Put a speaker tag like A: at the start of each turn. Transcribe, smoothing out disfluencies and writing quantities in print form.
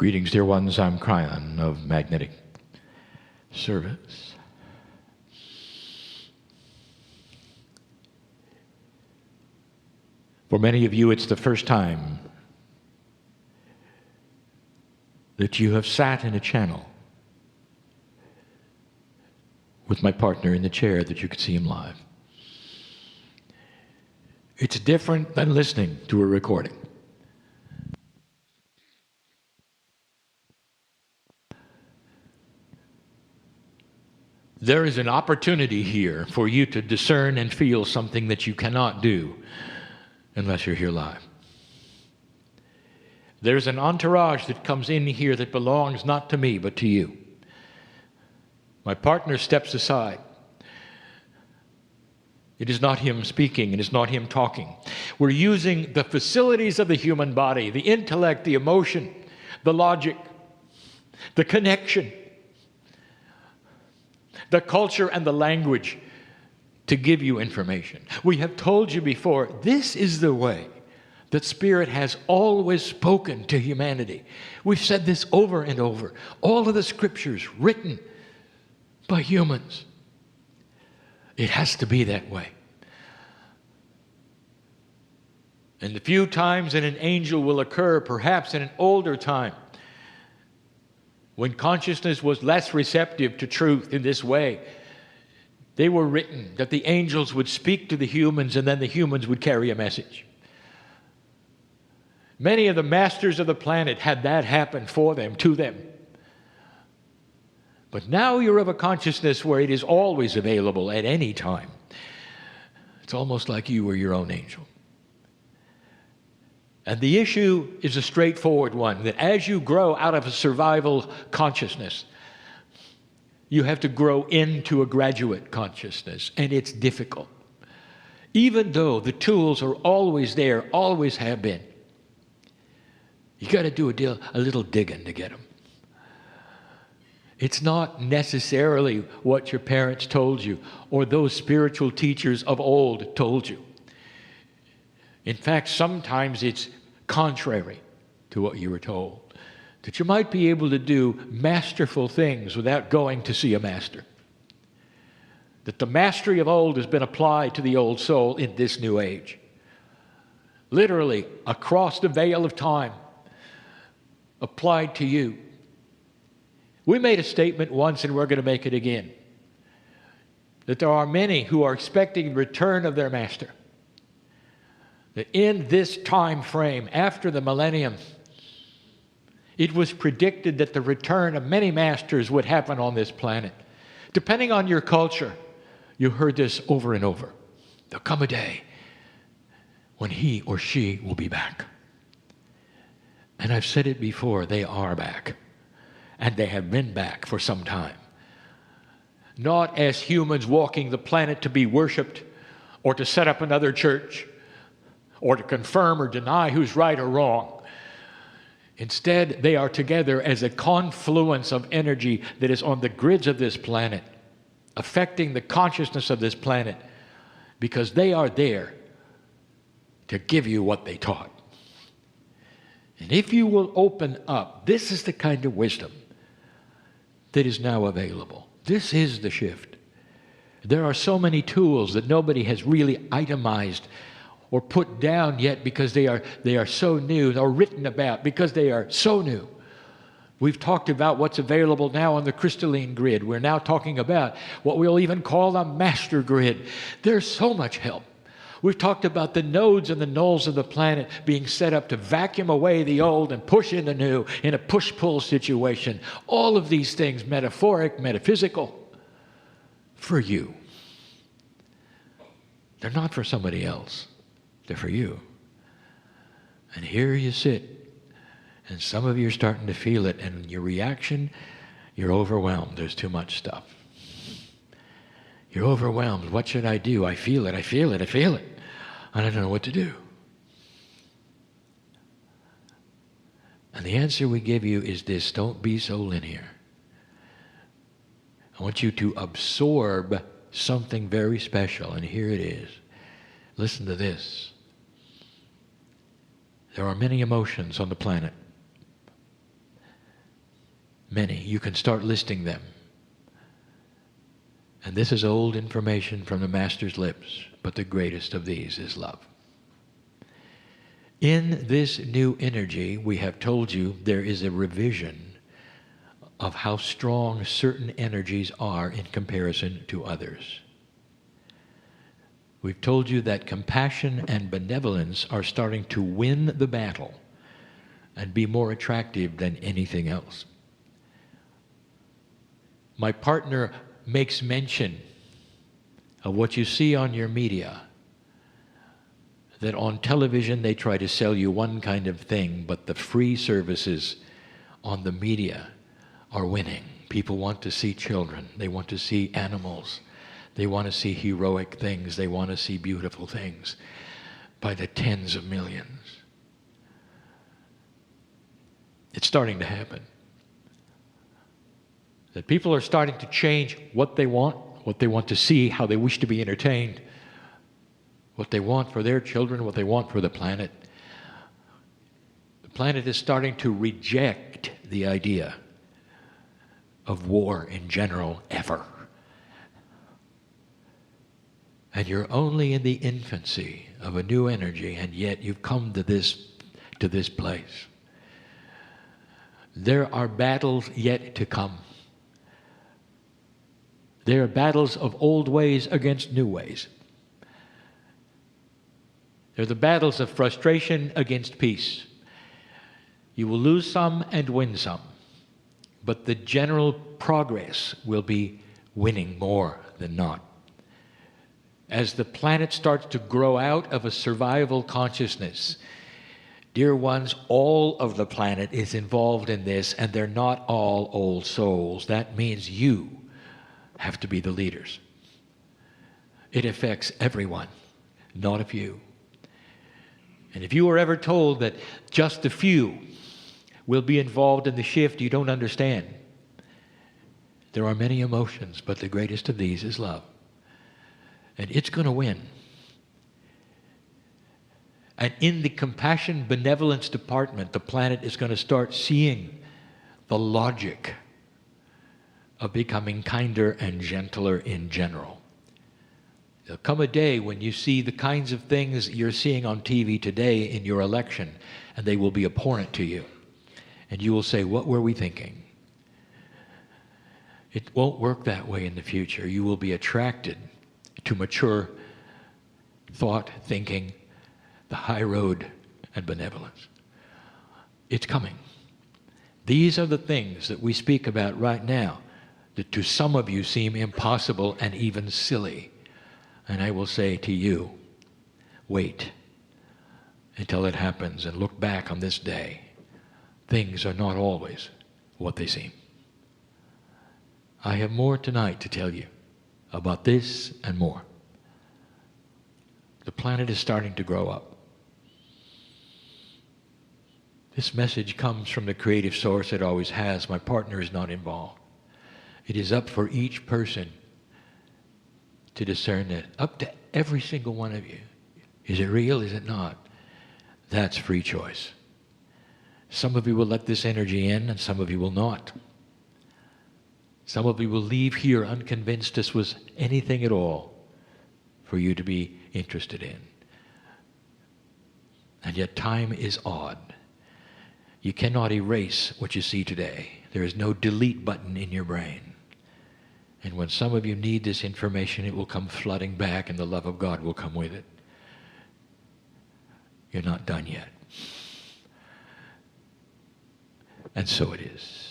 A: Greetings, dear ones. I'm Kryon of Magnetic Service. For many of you, it's the first time that you have sat in a channel with my partner in the chair that you could see him live. It's different than listening to a recording. There is an opportunity here for you to discern and feel something that you cannot do unless you're here live. There's an entourage that comes in here that belongs not to me, but to you. My partner steps aside. It is not him speaking, it is not him talking. We're using the facilities of the human body, the intellect, the emotion, the logic, the connection, the culture and the language to give you information. We have told you before, this is the way that Spirit has always spoken to humanity. We've said this over and over. All of the scriptures written by humans. It has to be that way. And the few times that an angel will occur, perhaps in an older time, when consciousness was less receptive to truth in this way, they were written that the angels would speak to the humans and then the humans would carry a message. Many of the masters of the planet had that happen for them, to them. But now you're of a consciousness where it is always available at any time. It's almost like you were your own angel. And the issue is a straightforward one, that as you grow out of a survival consciousness, you have to grow into a graduate consciousness, and it's difficult. Even though the tools are always there, always have been, you got to do a little digging to get them. It's not necessarily what your parents told you or those spiritual teachers of old told you. In fact, sometimes it's contrary to what you were told. That you might be able to do masterful things without going to see a master. That the mastery of old has been applied to the old soul in this new age. Literally, across the veil of time, applied to you. We made a statement once, and we're going to make it again. That there are many who are expecting the return of their master. That in this time frame, after the millennium, it was predicted that the return of many masters would happen on this planet. Depending on your culture, you heard this over and over. There'll come a day when he or she will be back. And I've said it before, they are back. And they have been back for some time. Not as humans walking the planet to be worshipped or to set up another church or to confirm or deny who's right or wrong. Instead, they are together as a confluence of energy that is on the grids of this planet, affecting the consciousness of this planet, because they are there to give you what they taught. And if you will open up, this is the kind of wisdom that is now available. This is the shift. There are so many tools that nobody has really itemized or put down yet because they are so new, or written about because they are so new. We've talked about what's available now on the crystalline grid. We're now talking about what we'll even call a master grid. There's so much help. We've talked about the nodes and the nulls of the planet being set up to vacuum away the old and push in the new in a push-pull situation. All of these things, metaphoric, metaphysical, for you. They're not for somebody else. They're for you. And here you sit, and some of you are starting to feel it, and your reaction, you're overwhelmed. There's too much stuff. You're overwhelmed. What should I do? I feel it, I feel it, I feel it. I don't know what to do. And the answer we give you is this: don't be so linear. I want you to absorb something very special, and here it is. Listen to this. There are many emotions on the planet. Many. You can start listing them. And this is old information from the Master's lips, but the greatest of these is love. In this new energy, we have told you there is a revision of how strong certain energies are in comparison to others. We've told you that compassion and benevolence are starting to win the battle and be more attractive than anything else. My partner makes mention of what you see on your media, that on television they try to sell you one kind of thing, but the free services on the media are winning. People want to see children. They want to see animals. They want to see heroic things. They want to see beautiful things by the tens of millions. It's starting to happen. That people are starting to change what they want to see, how they wish to be entertained, what they want for their children, what they want for the planet. The planet is starting to reject the idea of war in general ever. And you're only in the infancy of a new energy, and yet you've come to this place. There are battles yet to come. There are battles of old ways against new ways. There are the battles of frustration against peace. You will lose some and win some, but the general progress will be winning more than not. As the planet starts to grow out of a survival consciousness, dear ones, all of the planet is involved in this, and they're not all old souls. That means you have to be the leaders. It affects everyone, not a few. And if you are ever told that just a few will be involved in the shift, you don't understand. There are many emotions, but the greatest of these is love. And it's going to win. And in the compassion benevolence department, the planet is going to start seeing the logic of becoming kinder and gentler in general. There'll come a day when you see the kinds of things you're seeing on TV today in your election, and they will be abhorrent to you. And you will say, what were we thinking? It won't work that way in the future. You will be attracted to mature thought, thinking, the high road, and benevolence. It's coming. These are the things that we speak about right now that to some of you seem impossible and even silly. And I will say to you, wait until it happens and look back on this day. Things are not always what they seem. I have more tonight to tell you about this and more. The planet is starting to grow up. This message comes from the creative source. It always has. My partner is not involved. It is up for each person to discern that. Up to every single one of you. Is it real? Is it not? That's free choice. Some of you will let this energy in, and some of you will not. Some of you will leave here unconvinced this was anything at all for you to be interested in. And yet time is odd. You cannot erase what you see today. There is no delete button in your brain. And when some of you need this information, it will come flooding back, and the love of God will come with it. You're not done yet. And so it is.